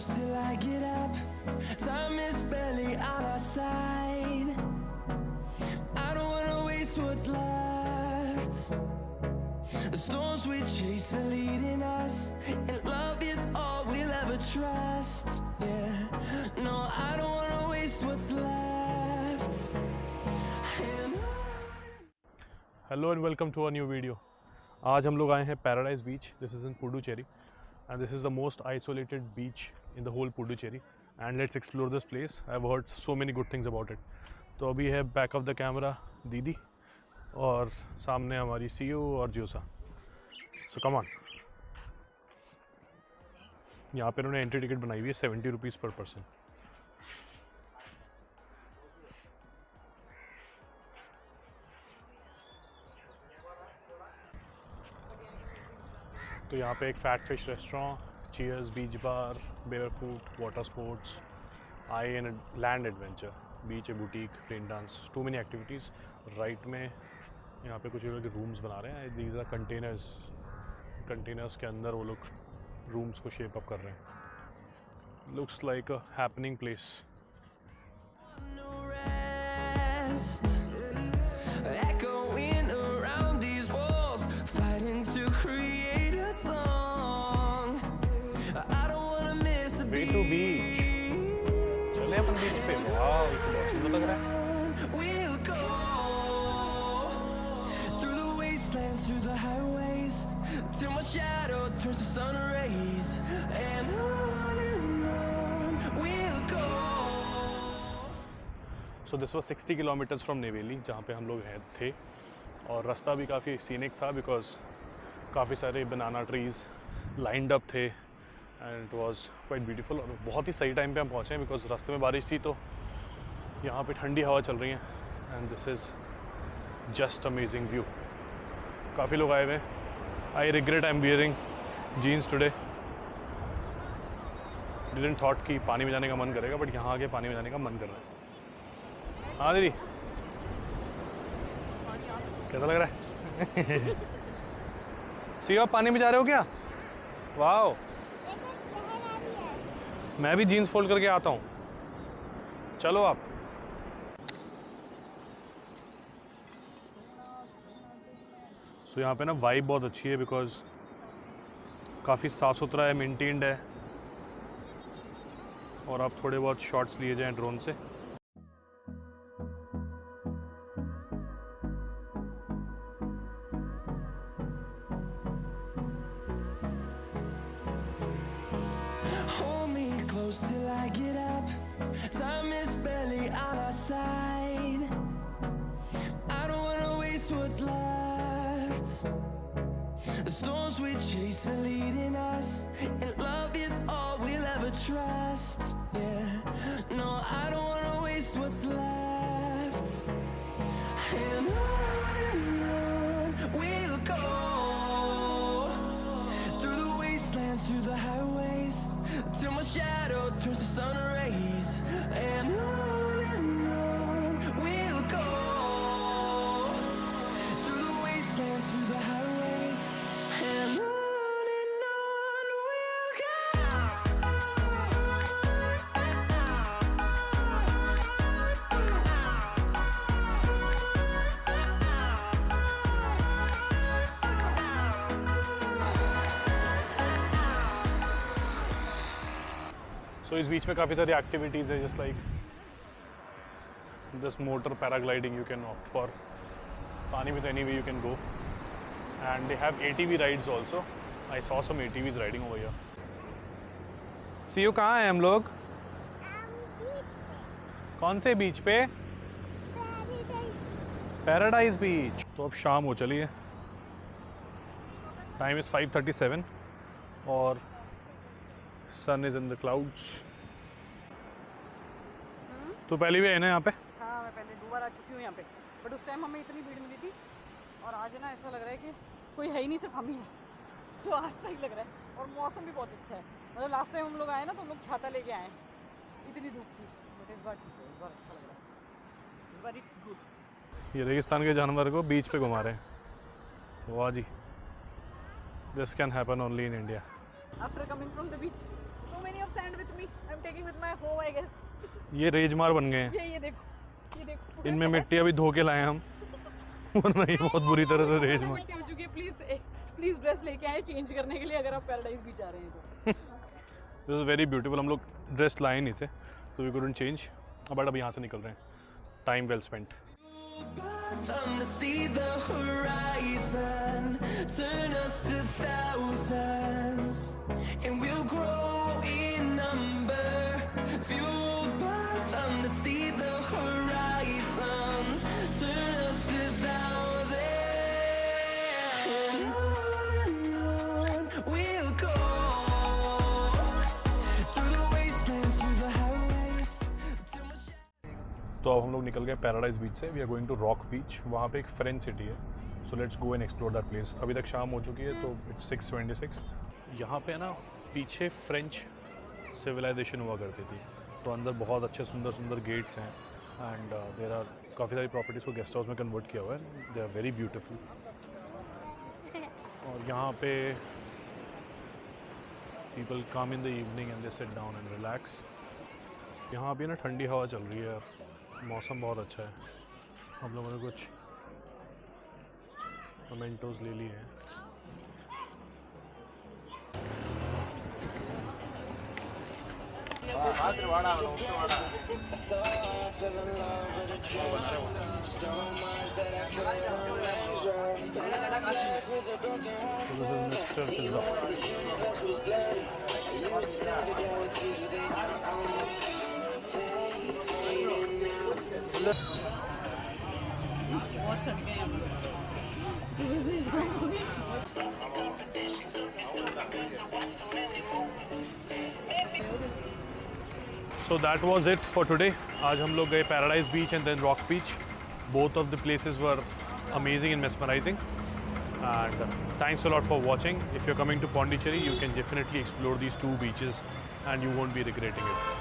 close till I get up. Time is barely on our side. I don't wanna waste what's left. The storms we chase are leading us, and love is all we'll ever trust. Yeah, no, I don't wanna waste what's left. Hello and welcome to a new video. आज हम लोग आए हैं paradise beach. This is in Puducherry and this is the most isolated beach in the whole Puducherry, and let's explore this place. I've heard so many good things about it. तो अभी है back of the camera दीदी और सामने हमारी CU और ज्यूसा. सो come on. यहाँ पे उन्होंने एंट्री टिकट बनाई हुई है 70 रुपीज़ पर पर्सन. तो यहाँ पे एक fat fish restaurant, cheers, beach bar, barefoot, water sports, island adventure, beach boutique, rain dance, too many activities. Right में यहाँ पे कुछ लोग रूम्स बना रहे हैं. दीज आर कंटेनर्स के अंदर वो लोग रूम्स को शेप अप कर रहे हैं. Looks like a happening place. Way to beach. चले अपन बीच पे. वाह, ये तो बहुत सुंदर लग रहा है. We'll go through the wastelands, through the highways, till my shadow turns to sun rays, and on we'll go. So this was 60 kilometers from Neyveli, जहाँ पे हम लोग थे, और रास्ता भी काफ़ी सीनिक था बिकॉज काफ़ी सारे बनाना ट्रीज़ लाइंड अप थे. And it was quite beautiful. और बहुत ही सही टाइम पे हम पहुँचे हैं बिकॉज रास्ते में बारिश थी, तो यहाँ पे ठंडी हवा चल रही है. And this is just amazing view. काफ़ी लोग आए हुए हैं. I regret I am wearing jeans today. Didn't thought कि पानी में जाने का मन करेगा, बट यहाँ आके पानी में जाने का मन कर रहा है. हाँ दीदी, कैसा लग रहा है? सी आप पानी में जा रहे हो क्या? वाह, मैं भी जीन्स फोल्ड करके आता हूँ. चलो आप. सो यहाँ पे ना वाइब बहुत अच्छी है बिकॉज काफ़ी साफ़ सुथरा है, मेंटेन्ड है, और आप थोड़े बहुत शॉट्स लिए जाएं ड्रोन से. Till I get up, time is barely on our side. I don't wanna waste what's left. The storms we chase are leading us, and love is all we'll ever trust. Yeah, no, I don't wanna waste what's left. And on we'll go through the wastelands, through the highways, till my shadow turns to sun rays, and on we'll go through the wastelands, through the highways, and on we'll go. सो इस बीच में काफ़ी सारी activities है, just like this motor paragliding you can opt for. पानी में तो anyway you can go. And they have ATV rides also. I saw some ATVs riding over here. See you कहाँ हैं हम लोग? कौन से बीच पे? Paradise beach. तो अब शाम हो चली है. टाइम इज़ 5:37 और सन इज इन द क्लाउड्स. तो पहले भी है ना यहाँ पे? हाँ, मैं पहले 2 बार आ चुकी हूँ यहाँ पे, बट उस टाइम हमें इतनी भीड़ मिली थी, और आज है ना ऐसा लग रहा है कि कोई है ही नहीं, सिर्फ हम ही हैं. तो आज सही लग रहा है, और मौसम भी बहुत अच्छा है. मतलब लास्ट टाइम हम लोग आए ना तो हम लोग छाता लेके आए, इतनी धूप थी, बट इस बार अच्छा लग रहा है. इस बार इट्स गुड. ये रेगिस्तान के जानवर को बीच पे घुमा रहे हैं. वाह जी, this can happen only in India. After coming from the beach, so too many of sand with me. I'm taking with my home, I guess. ये रेजमार बन गए हैं। ये देखो, ये देखो। इनमें मिट्टी अभी धो के लाए हम, वरना ये बहुत बुरी तरह से रेजमार। मिट्टी हो चुकी है। प्लीज ड्रेस लेके आए चेंज करने के लिए अगर आप पैराडाइज बीच आ रहे हैं तो। This is very beautiful. हम लोग ड्रेस लाए नहीं थे, तो वी कुडंट चेंज, बट अब यहाँ से निकल रहे हैं। Time well spent. Them to see the horizon, turn us to thousands, and we'll grow in number. Fueled by them to see the horizon, turn us to thousands. And on we'll go, through the wastelands, through the highways, till my तो अब हम लोग निकल गए paradise beach से। We are going to rock beach. वहाँ पे एक फ्रेंच सिटी है, so let's go and explore that place. अभी तक शाम हो चुकी है, तो इट्स 6:26। यहाँ पे ना पीछे फ्रेंच सिविलाइजेशन हुआ करती थी, तो अंदर बहुत अच्छे सुंदर सुंदर गेट्स हैं, एंड देर आर काफ़ी सारी प्रॉपर्टीज़ को गेस्ट हाउस में कन्वर्ट किया हुआ है। They are very beautiful. और यहाँ पे people come in the evening and they sit down and relax. यहाँ पे ना ठंडी हवा चल रही है, मौसम बहुत अच्छा है। हम लोगों ने कुछ मोमेंटोज ले लिए हैं। Mister pizza. बहुत थक गए हम सुबह से शाम हो गई। So that was it for today. आज हम लोग गए paradise beach and then rock beach. Both of the places were amazing and mesmerizing. And thanks a lot for watching. If you're coming to Puducherry, you can definitely explore these two beaches and you won't be regretting it.